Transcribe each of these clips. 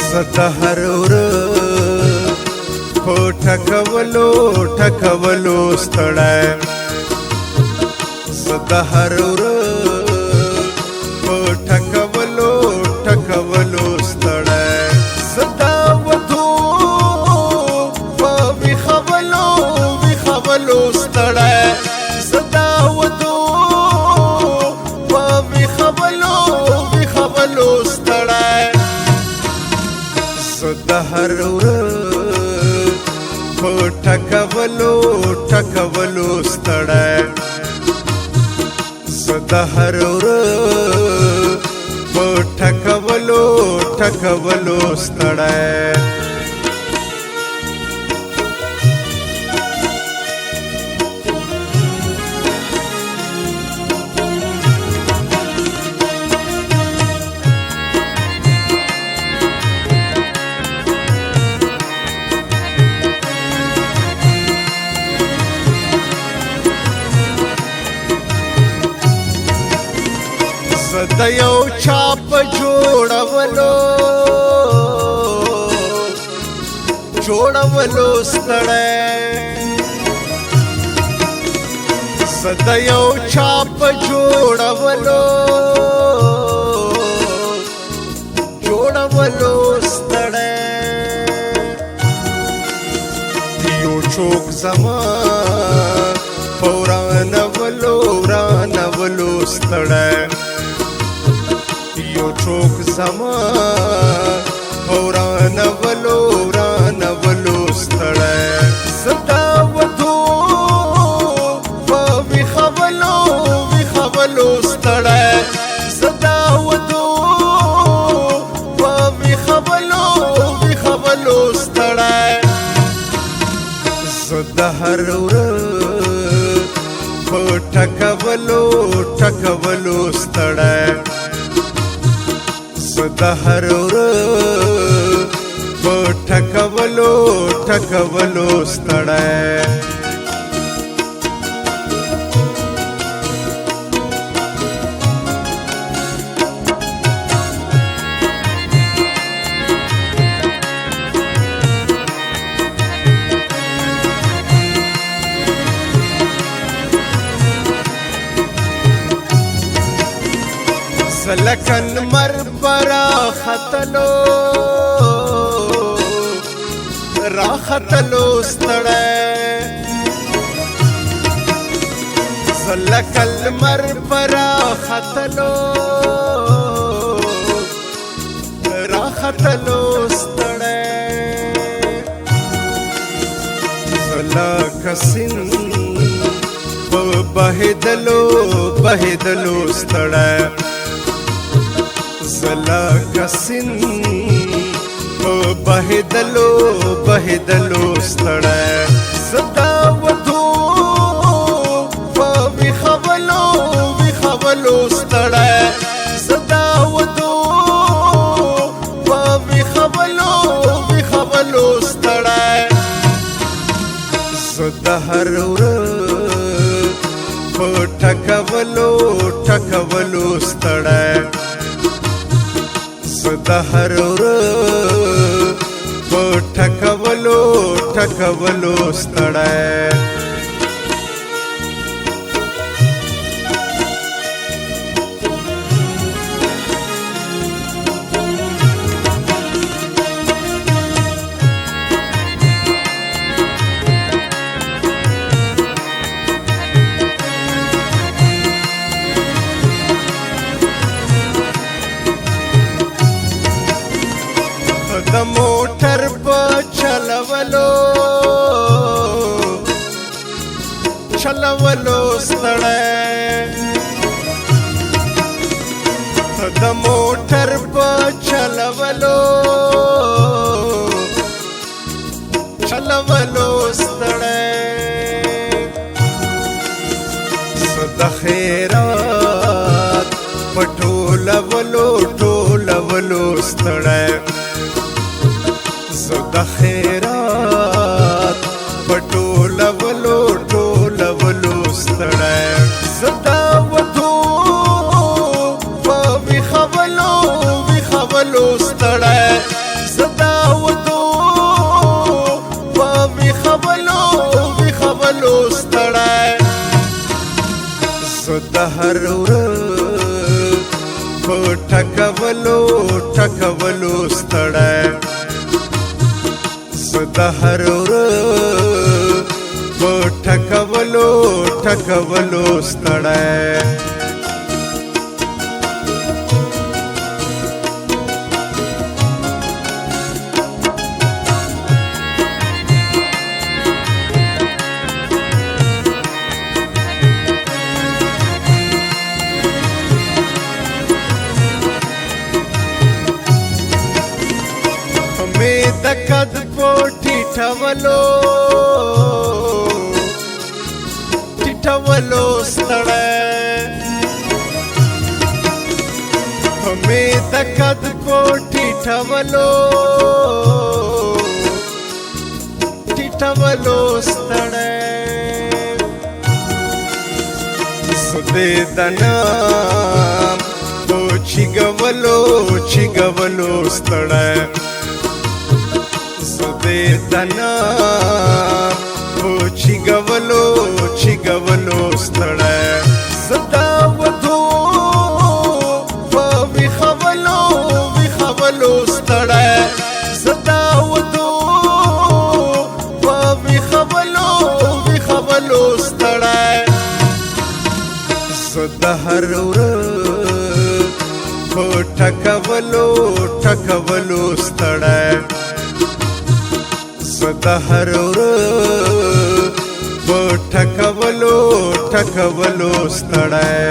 सतहरुर हो ठकवलो स्थळ सतहरुर हो ठकवलो स्थळ सदावधू विखवलो स्थळ सदावधू विखवलो स्थळ सतहरुर हो ठकवलो स्थळ सतहरुर हो ठकवलो स्थळ सदयो छाप जोड़वलो स्थळ सदयो छाप जोड़वलो स्थळ यो चोक जमा रानवलो स्थळ यो चोक जमा रानवलो स्थळ सदावधू विखवलो स्थळ सदावधू विखवलो स्थळ सतहरुर हो ठकवलो स्थळ सतहरुर हो ठकवलो स्थळ सलकन मरबरा राखतलो स्थळ सलकल मरबरा राखतलो स्थळ सलकसिन बहेदलो स्थळ सलकसिन बहेदलो स्थळ सदावधू विखवलो स्थळ सदावधू विखवलो स्थळ सतहरुर हो ठकवलो स्थळ सतहरुर हो ठकवलो स्थळ मोटर पर छलवलो स्थळ मोटर पर छलवलो स्थळ सदखेरात टोलवलो स्थळ सदखेरात په ویښولو ستړی زه د هر ورځ په ټکولو ستړی زه د هر ورځ په ټکولو ستړی د قد په ټیټولو ستړی همې د قد په ټیټولو ستړی زه دې د نام په چیګولو ستړی زده دنا په چیګولو ستړی زدا ودو په ویښولو ستړی زدا ودو په ویښولو ستړی زدا هر ورځ په ټکولو ستړی زه د هر ورځ په ټکولو ستړی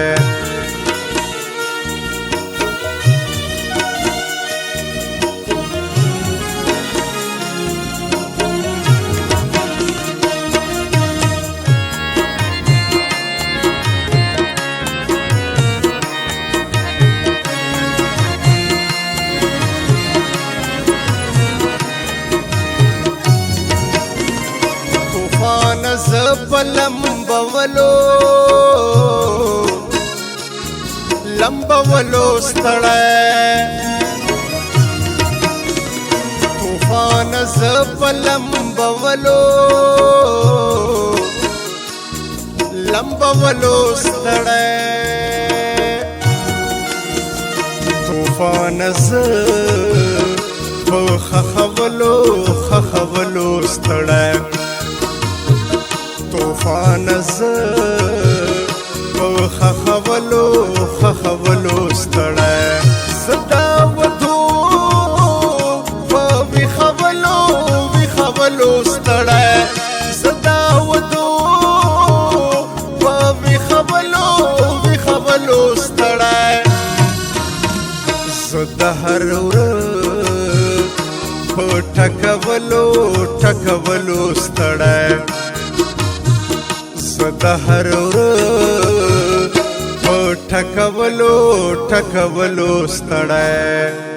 زه په لمبولو ستړی طوفان زه په لمبولو ستړی طوفان زه په خخولو ستړی طوفان زه په خخولو ستړی زه دا ودو په ویښولو ستړی زه دا ودو په ویښولو ستړی زه د هر ورځ په ټکولو ستړی زه د هر ورځ په ټکولو ستړی